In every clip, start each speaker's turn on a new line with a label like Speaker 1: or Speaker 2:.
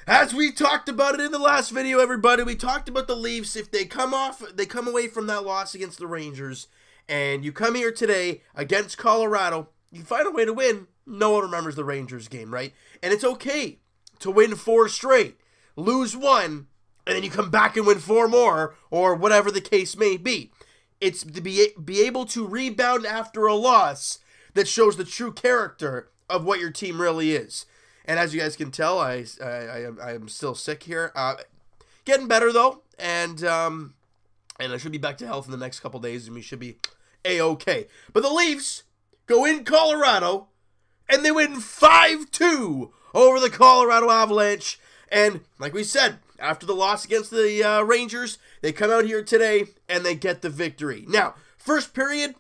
Speaker 1: As we talked about it in the last video, everybody, we talked about the Leafs. If they come away from that loss against the Rangers, and you come here today against Colorado, you find a way to win. No one remembers the Rangers game, right? And it's okay to win 4 straight, lose 1, and then you come back and win 4 more, or whatever the case may be. It's to be able to rebound after a loss that shows the true character of what your team really is. And as you guys can tell, I am still sick here. Getting better though, and I should be back to health in the next couple days, and we should be a-okay. But the Leafs go in Colorado, and they win 5-2 over the Colorado Avalanche. And like we said, after the loss against the Rangers, they come out here today and they get the victory. Now, first period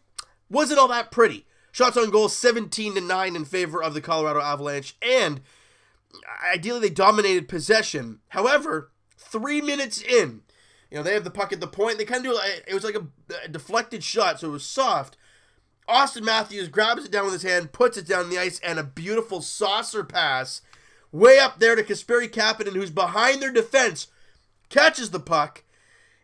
Speaker 1: wasn't all that pretty. Shots on goal 17-9 in favor of the Colorado Avalanche, and ideally they dominated possession. However, 3 minutes in, they have the puck at the point. They kind of do it was like a deflected shot, so it was soft. Austin Matthews grabs it down with his hand, puts it down on the ice, and a beautiful saucer pass way up there to Kasperi Kapanen, who's behind their defense, catches the puck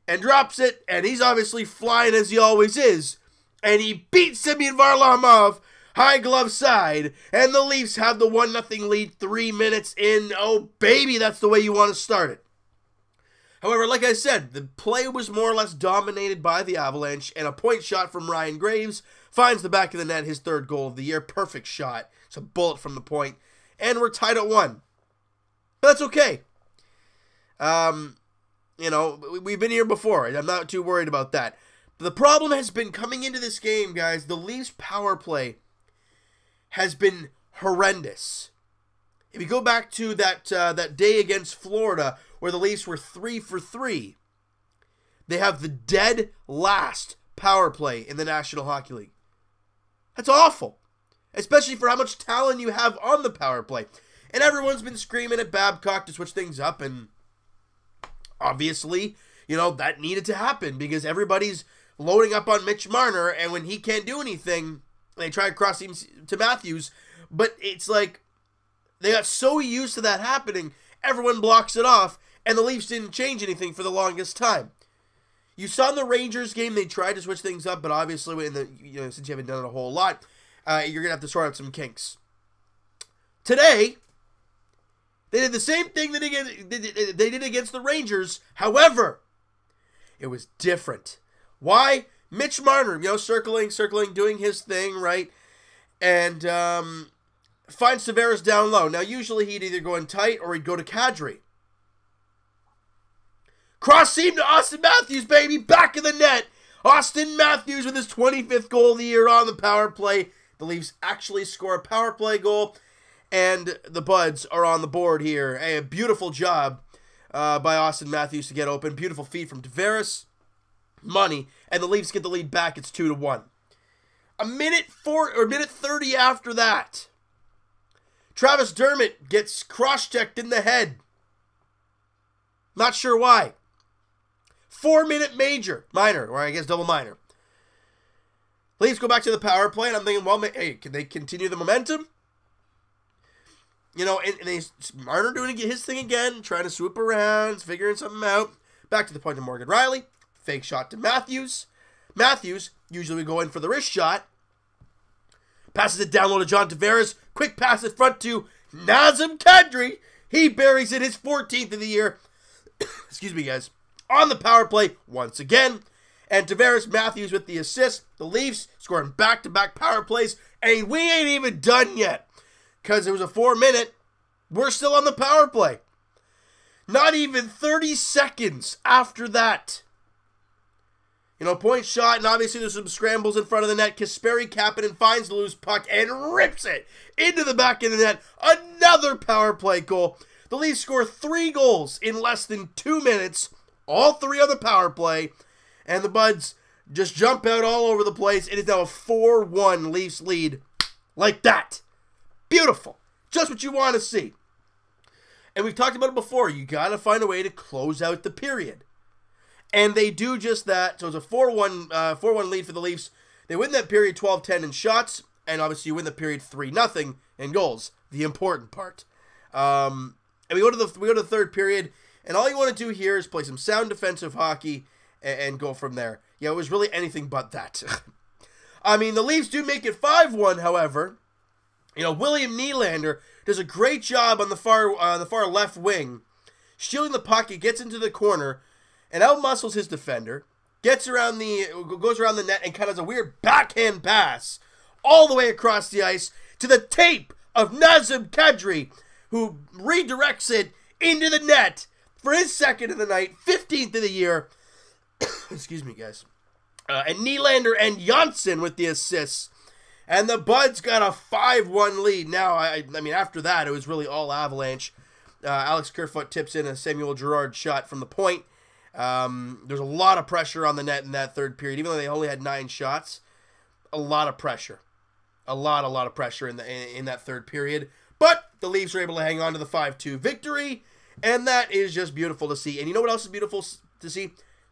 Speaker 1: and drops it, and he's obviously flying as he always is. And he beats Semyon Varlamov high glove side, and the Leafs have the 1-0 lead 3 minutes in. Oh, baby, that's the way you want to start it. However, like I said, the play was more or less dominated by the Avalanche, and a point shot from Ryan Graves finds the back of the net, his 3rd goal of the year. Perfect shot. It's a bullet from the point, and we're tied at 1. But that's okay. We've been here before. I'm not too worried about that. The problem has been coming into this game, guys. The Leafs' power play has been horrendous. If you go back to that day against Florida where the Leafs were 3 for 3, they have the dead last power play in the National Hockey League. That's awful, especially for how much talent you have on the power play. And everyone's been screaming at Babcock to switch things up, and obviously, that needed to happen because everybody's loading up on Mitch Marner, and when he can't do anything, they try to cross him to Matthews, but it's like they got so used to that happening, everyone blocks it off, and the Leafs didn't change anything for the longest time. You saw in the Rangers game, they tried to switch things up, but obviously, since you haven't done it a whole lot, you're going to have to sort out some kinks. Today, they did the same thing that they did against the Rangers. However, it was different. Why? Mitch Marner, circling, doing his thing, right? And finds Tavares down low. Now, usually he'd either go in tight or he'd go to Kadri. Cross seam to Austin Matthews, baby. Back of the net. Austin Matthews with his 25th goal of the year on the power play. The Leafs actually score a power play goal, and the Buds are on the board here. A beautiful job by Austin Matthews to get open. Beautiful feed from Tavares. Money, and the Leafs get the lead back. It's 2-1. A minute 30 after that, Travis Dermott gets cross-checked in the head. Not sure why. 4-minute minor, or I guess double minor. Leafs go back to the power play, and I'm thinking, well, hey, can they continue the momentum? And Marner doing his thing again, trying to swoop around, figuring something out. Back to the point of Morgan Riley. Fake shot to Matthews. Matthews, usually we go in for the wrist shot. Passes it down low to John Tavares. Quick pass in front to Nazem Kadri. He buries it, his 14th of the year. Excuse me, guys. On the power play once again. And Tavares Matthews with the assist. The Leafs scoring back-to-back power plays. And we ain't even done yet. Because it was a 4-minute. We're still on the power play. Not even 30 seconds after that. Point shot, and obviously there's some scrambles in front of the net. Kasperi Kapanen finds the loose puck and rips it into the back of the net. Another power play goal. The Leafs score 3 goals in less than 2 minutes. All 3 on the power play. And the Buds just jump out all over the place. It is now a 4-1 Leafs lead. Like that. Beautiful. Just what you want to see. And we've talked about it before. You got to find a way to close out the period. And they do just that. So it's a 4-1 lead for the Leafs. They win that period 12-10 in shots. And obviously you win the period 3-0 in goals. The important part. And we go to the third period, and all you want to do here is play some sound defensive hockey and go from there. Yeah, it was really anything but that. I mean, the Leafs do make it 5-1, however. You know, William Nylander does a great job on the far left wing, shielding the puck. He gets into the corner and outmuscles his defender, goes around the net and kind of has a weird backhand pass all the way across the ice to the tape of Nazem Kadri, who redirects it into the net for his second of the night, 15th of the year. Excuse me, guys. And Nylander and Janssen with the assists. And the Buds got a 5-1 lead. Now, I mean, after that, it was really all Avalanche. Alex Kerfoot tips in a Samuel Girard shot from the point. There's a lot of pressure on the net in that third period. Even though they only had 9 shots, a lot of pressure. A lot of pressure in that third period. But the Leafs were able to hang on to the 5-2 victory. And that is just beautiful to see. And you know what else is beautiful to see?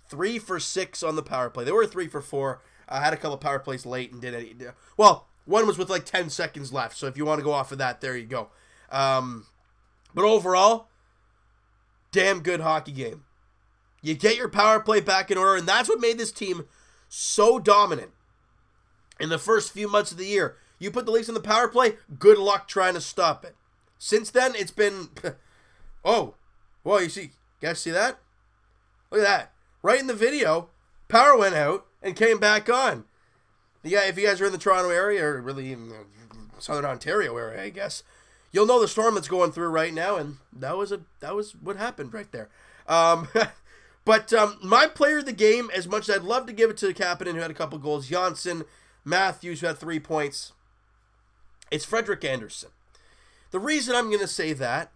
Speaker 1: 3 for 6 on the power play. They were 3 for 4. I had a couple power plays late and did it. Well, one was with like 10 seconds left. So if you want to go off of that, there you go. But overall, damn good hockey game. You get your power play back in order, and that's what made this team so dominant in the first few months of the year. You put the Leafs in the power play, good luck trying to stop it. Since then, it's been... Oh, well, you guys see that? Look at that. Right in the video, power went out and came back on. Yeah, if you guys are in the Toronto area, or really in the Southern Ontario area, I guess, you'll know the storm that's going through right now, and that was what happened right there. But my player of the game, as much as I'd love to give it to Kapanen, who had a couple goals, Janssen, Matthews, who had 3 points, it's Frederik Andersen. The reason I'm going to say that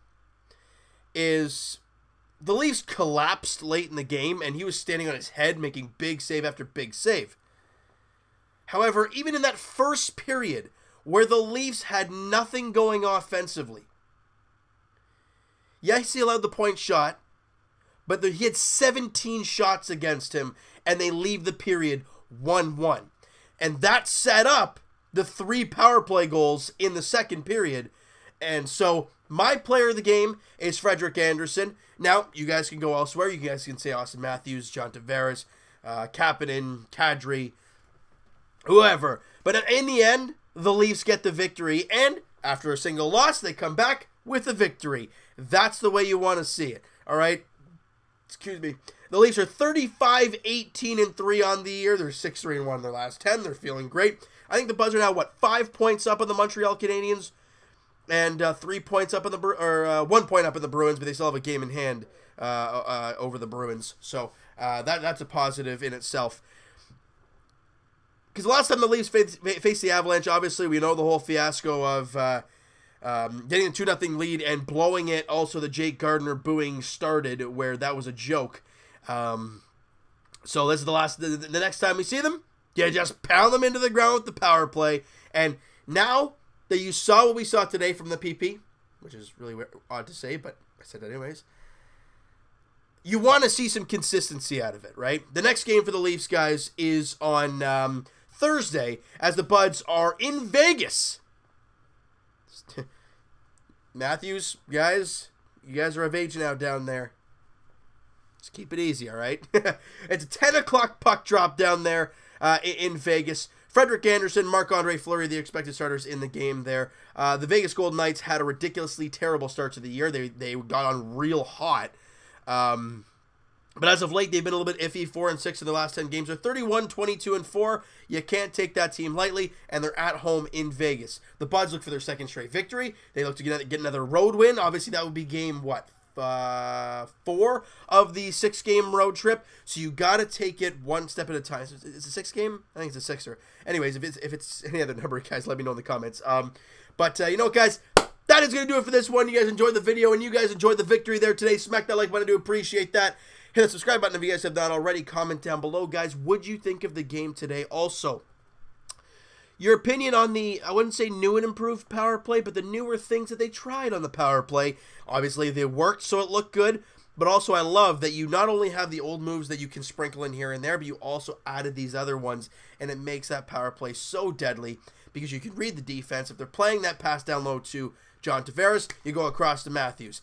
Speaker 1: is the Leafs collapsed late in the game, and he was standing on his head making big save after big save. However, even in that first period, where the Leafs had nothing going offensively, yes, he allowed the point shot, but he had 17 shots against him, and they leave the period 1-1. And that set up the 3 power play goals in the second period. And so my player of the game is Frederik Andersen. Now, you guys can go elsewhere. You guys can say Austin Matthews, John Tavares, Kapanen, Kadri, whoever. But in the end, the Leafs get the victory. And after a single loss, they come back with a victory. That's the way you want to see it. All right? Excuse me. The Leafs are 35-18-3 on the year. They're 6-3-1 in their last 10. They're feeling great. I think the Buds are now, 5 points up on the Montreal Canadiens? And 3 points up in 1 point up in the Bruins, but they still have a game in hand over the Bruins. So that's a positive in itself. Because the last time the Leafs faced the Avalanche, obviously we know the whole fiasco of getting a 2-0 lead and blowing it. Also, the Jake Gardiner booing started, where that was a joke. So this is the next time we see them, you just pound them into the ground with the power play. And now that you saw what we saw today from the PP, which is really odd to say, but I said it anyways, you want to see some consistency out of it, right? The next game for the Leafs, guys, is on Thursday, as the Buds are in Vegas. Matthews, guys, you guys are of age now down there. Just keep it easy, all right? It's a 10 o'clock puck drop down there in Vegas. Frederik Andersen, Marc-Andre Fleury, the expected starters in the game there. The Vegas Golden Knights had a ridiculously terrible start to the year. They got on real hot. But as of late, they've been a little bit iffy. 4-6 in the last 10 games. They're 31-22-4. You can't take that team lightly, and they're at home in Vegas. The Buds look for their second straight victory. They look to get another road win. Obviously, that would be game, 4 of the 6-game road trip. So you got to take it one step at a time. So it's a 6-game? I think it's a 6er. Anyways, if it's any other number, guys, let me know in the comments. But you know what, guys? That is going to do it for this one. You guys enjoyed the video, and you guys enjoyed the victory there today. Smack that like button. I do appreciate that. Hit the subscribe button if you guys have not already. Comment down below, guys. What'd you think of the game today? Also, your opinion on the, I wouldn't say new and improved power play, but the newer things that they tried on the power play. Obviously, they worked, so it looked good. But also, I love that you not only have the old moves that you can sprinkle in here and there, but you also added these other ones, and it makes that power play so deadly because you can read the defense. If they're playing that pass down low to John Tavares, you go across to Matthews.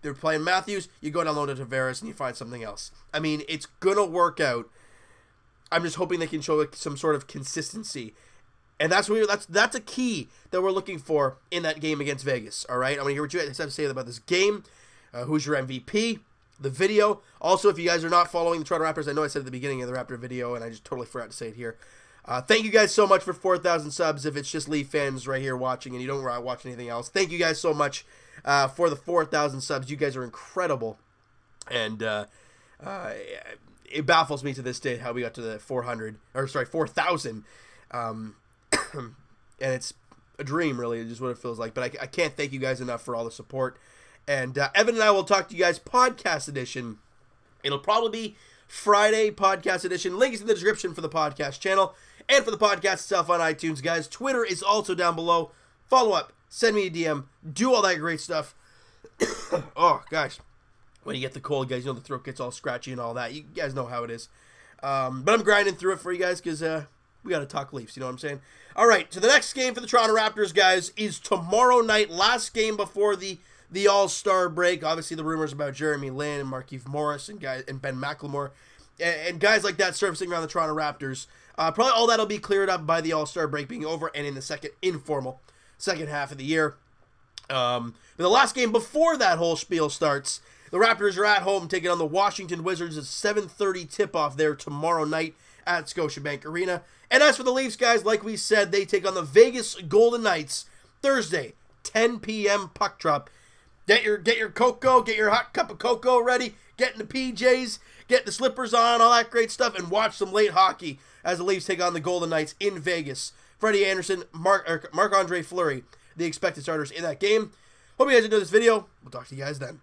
Speaker 1: They're playing Matthews, you go down low to Tavares, and you find something else. I mean, it's going to work out. I'm just hoping they can show some sort of consistency. And that's a key that we're looking for in that game against Vegas, all right? I'm going to hear what you guys have to say about this game. Who's your MVP? The video. Also, if you guys are not following the Toronto Raptors, I know I said at the beginning of the Raptor video, and I just totally forgot to say it here. Thank you guys so much for 4,000 subs. If it's just Leaf fans right here watching and you don't watch anything else, thank you guys so much for the 4,000 subs. You guys are incredible. And it baffles me to this day how we got to the 4,000. And it's a dream, really, just what it feels like. But I can't thank you guys enough for all the support. And Evan and I will talk to you guys podcast edition. It'll probably be Friday podcast edition. Link is in the description for the podcast channel and for the podcast itself on iTunes, guys. Twitter is also down below. Follow up, send me a DM, do all that great stuff. Oh, gosh. When you get the cold, guys, you know the throat gets all scratchy and all that. You guys know how it is. But I'm grinding through it for you guys because we got to talk Leafs, you know what I'm saying? All right, so the next game for the Toronto Raptors, guys, is tomorrow night. Last game before the All-Star break. Obviously, the rumors about Jeremy Lin and Markieff Morris and Ben McLemore and guys like that surfacing around the Toronto Raptors. Probably all that'll be cleared up by the All-Star break being over and in the informal second half of the year. But the last game before that whole spiel starts, the Raptors are at home taking on the Washington Wizards. It's 7:30 tip-off there tomorrow night at Scotiabank Arena. And as for the Leafs, guys, like we said, they take on the Vegas Golden Knights Thursday, 10 p.m. puck drop. Get your cocoa, get your hot cup of cocoa ready, get in the PJs, get the slippers on, all that great stuff, and watch some late hockey as the Leafs take on the Golden Knights in Vegas. Freddie Anderson, Marc-Andre Fleury, the expected starters in that game. Hope you guys enjoyed this video. We'll talk to you guys then.